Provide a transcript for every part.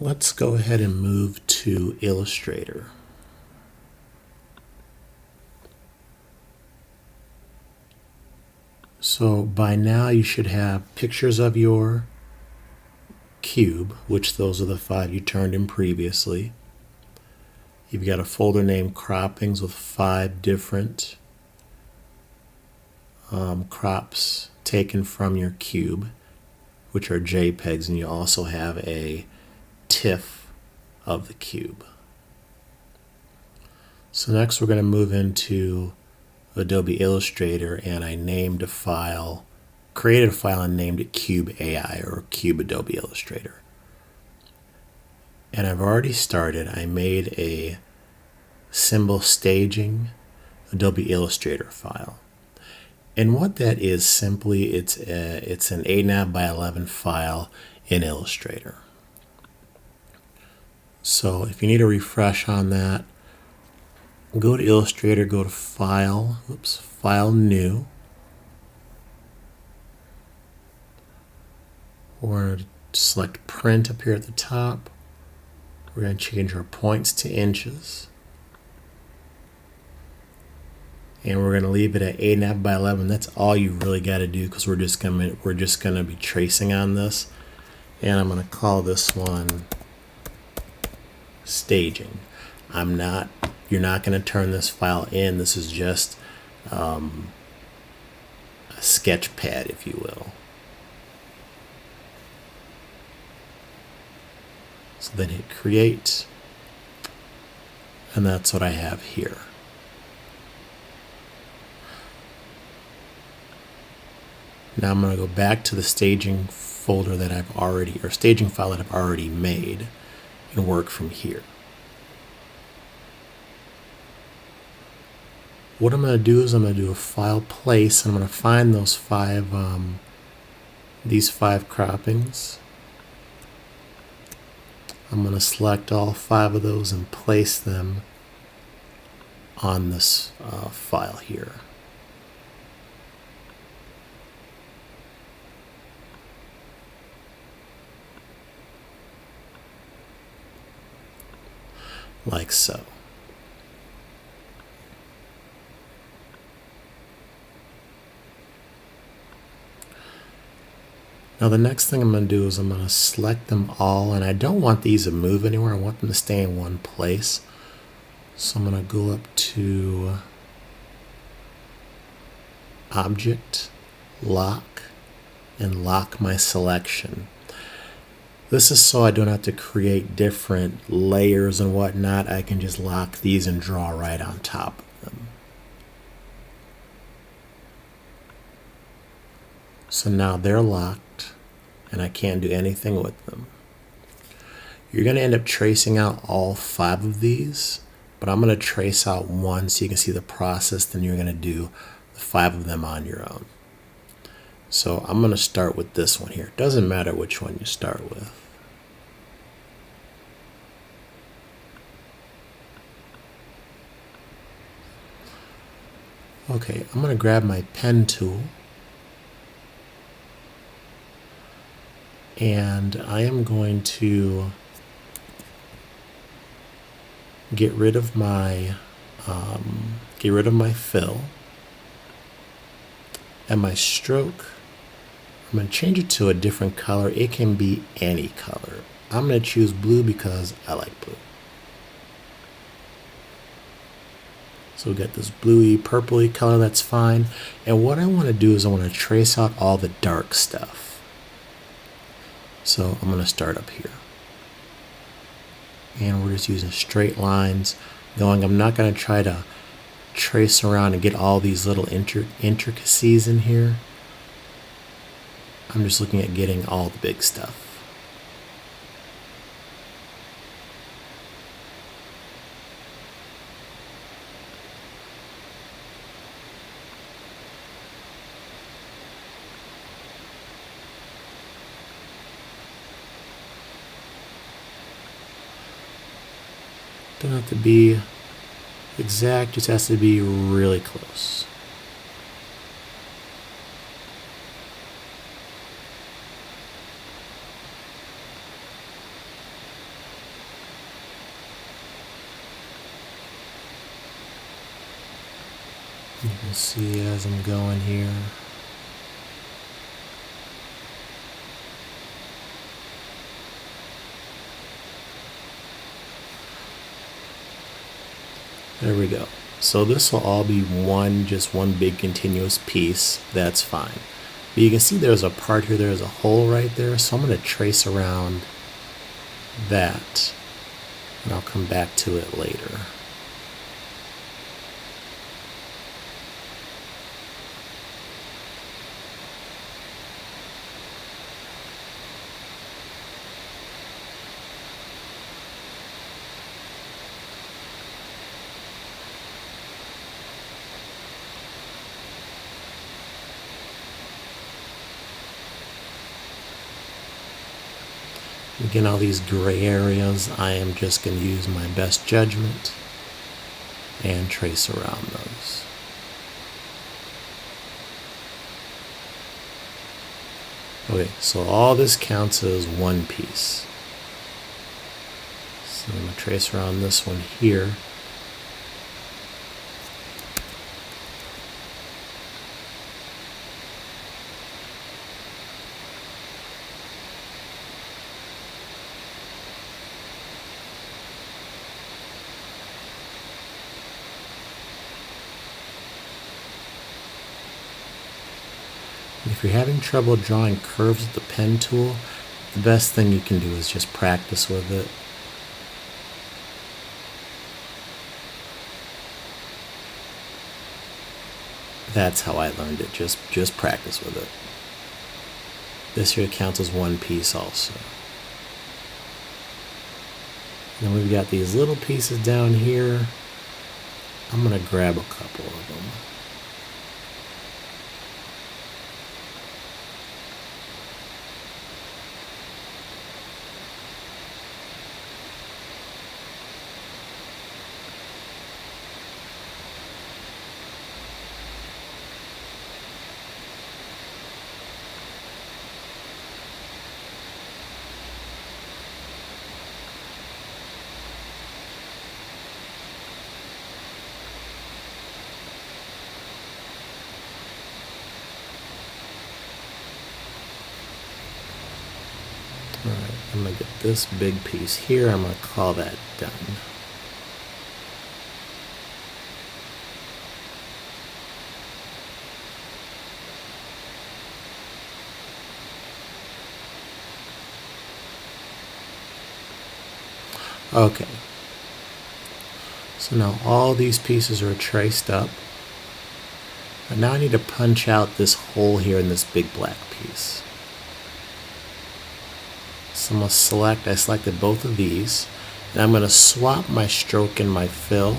Let's go ahead and move to Illustrator. So by now you should have pictures of your cube, which those are the 5 you turned in previously. You've got a folder named croppings with 5 different crops taken from your cube, which are JPGs, and you also have a TIFF of the cube. So next we're going to move into Adobe Illustrator, and I named a file, created a file and named it Cube AI, or Cube Adobe Illustrator. And I've already started. I made a symbol staging Adobe Illustrator file. And what that is simply, it's an 8.5 by 11 file in Illustrator. So if you need a refresh on that, go to Illustrator, go to File, File New. We're going to select Print up here at the top. We're going to change our points to inches. And we're going to leave it at 8.5 by 11. That's all you really got to do, because we're just going to be tracing on this. And I'm going to call this one Staging. You're not going to turn this file in. This is just a sketch pad, if you will. So then hit Create, and that's what I have here. Now I'm going to go back to the staging folder that staging file that I've already made, and work from here. What I'm going to do is I'm going to do a file place, and I'm going to find those these 5 croppings. I'm going to select all 5 of those and place them on this file here. Like so. Now the next thing I'm going to do is I'm going to select them all, and I don't want these to move anywhere. I want them to stay in one place. So I'm going to go up to Object, Lock, and lock my selection. This is so I don't have to create different layers and whatnot. I can just lock these and draw right on top of them. So now they're locked, and I can't do anything with them. You're going to end up tracing out all 5 of these, but I'm going to trace out one so you can see the process. Then you're going to do the 5 of them on your own. So I'm going to start with this one here. It doesn't matter which one you start with. Okay, I'm going to grab my pen tool, and I am going to get rid of my fill, and my stroke, I'm going to change it to a different color. It can be any color. I'm going to choose blue because I like blue. So we got this bluey, purpley color, that's fine. And what I want to do is I want to trace out all the dark stuff. So I'm going to start up here. And we're just using straight lines going. I'm not going to try to trace around and get all these little intricacies in here. I'm just looking at getting all the big stuff. Don't have to be exact, just has to be really close. You can see as I'm going here. There we go. So this will all be just one big continuous piece. That's fine. But you can see there's a part here, there's a hole right there. So I'm going to trace around that, and I'll come back to it later. Again, all these gray areas, I am just going to use my best judgment and trace around those. Okay, so all this counts as one piece. So I'm going to trace around this one here. If you're having trouble drawing curves with the pen tool, the best thing you can do is just practice with it. That's how I learned it, just practice with it. This here counts as one piece also. Then we've got these little pieces down here. I'm going to grab a couple of them. Alright, I'm going to get this big piece here. I'm going to call that done. Okay. So now all these pieces are traced up. And now I need to punch out this hole here in this big black piece. So I'm going to I selected both of these, and I'm going to swap my stroke and my fill,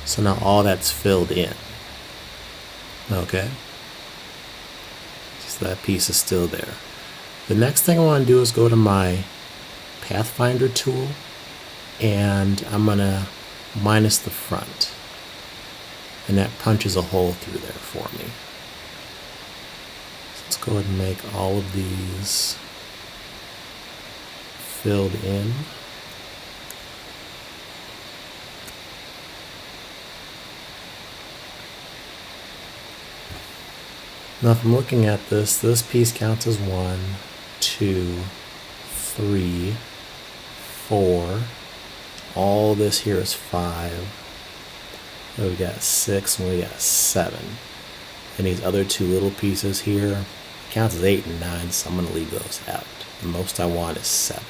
so now all that's filled in. Okay? So that piece is still there. The next thing I want to do is go to my Pathfinder tool, and I'm going to minus the front. And that punches a hole through there for me. So let's go ahead and make all of these filled in. Now if I'm looking at this piece counts as 1, 2, 3, 4. All this here is 5. We got 6 and we got 7. And these other two little pieces here counts as 8 and 9, so I'm going to leave those out. The most I want is 7.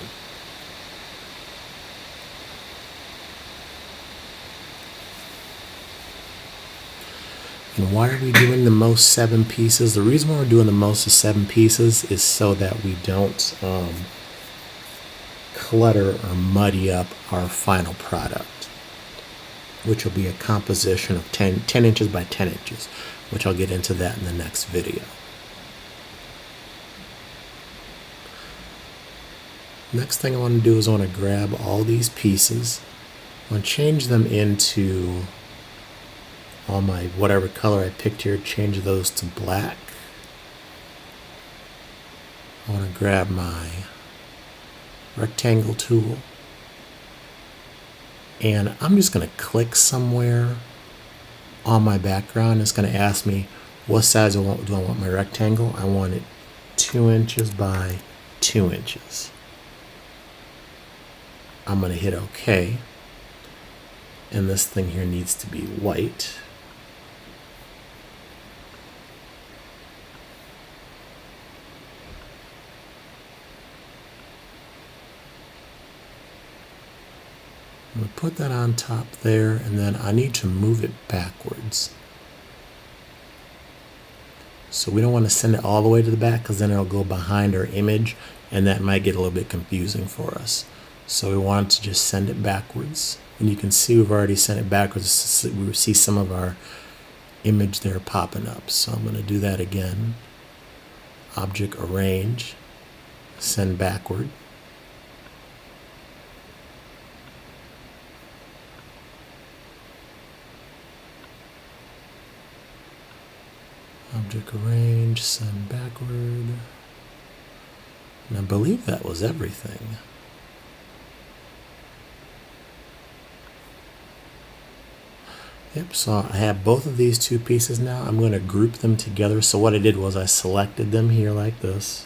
And why are we doing the most 7 pieces? The reason why we're doing the most of 7 pieces is so that we don't clutter or muddy up our final product, which will be a composition of 10 inches by 10 inches, which I'll get into that in the next video. Next thing I want to do is I want to grab all these pieces. I want to change them into all my whatever color I picked here, change those to black. I want to grab my rectangle tool, and I'm just going to click somewhere on my background. It's going to ask me what size do I want my rectangle. I want it 2 inches by 2 inches. I'm going to hit OK. And this thing here needs to be white. I'm going to put that on top there, and then I need to move it backwards. So we don't want to send it all the way to the back because then it'll go behind our image and that might get a little bit confusing for us. So we want to just send it backwards. And you can see we've already sent it backwards. We see some of our image there popping up. So I'm going to do that again. Object arrange, send backward. Object arrange, send backward. And I believe that was everything. Yep, so I have both of these two pieces now. I'm going to group them together. So what I did was I selected them here like this.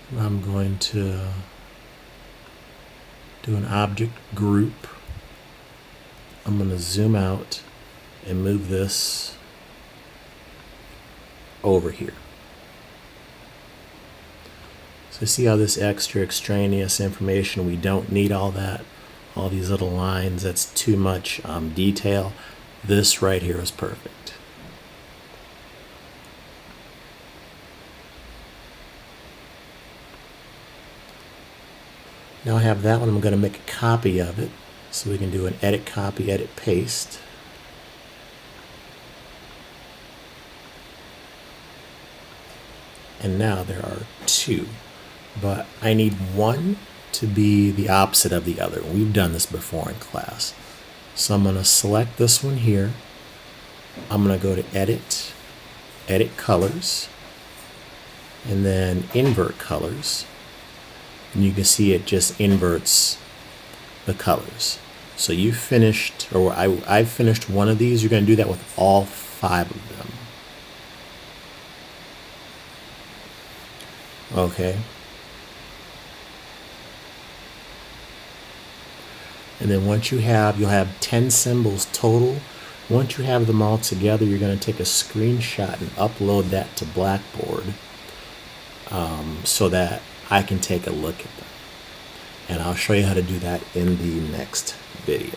And I'm going to do an object group. I'm going to zoom out and move this over here. So see how this extra extraneous information, we don't need all that. All these little lines, that's too much detail. This right here is perfect. Now I have that one. I'm going to make a copy of it. So we can do an edit copy, edit paste. And now there are two. But I need one to be the opposite of the other. We've done this before in class. So I'm going to select this one here. I'm going to go to edit, edit colors, and then invert colors. And you can see it just inverts the colors. So you finished, or I've finished one of these. You're going to do that with all 5 of them. Okay. And then once you'll have 10 symbols total. Once you have them all together, you're going to take a screenshot and upload that to Blackboard so that I can take a look at them. And I'll show you how to do that in the next video.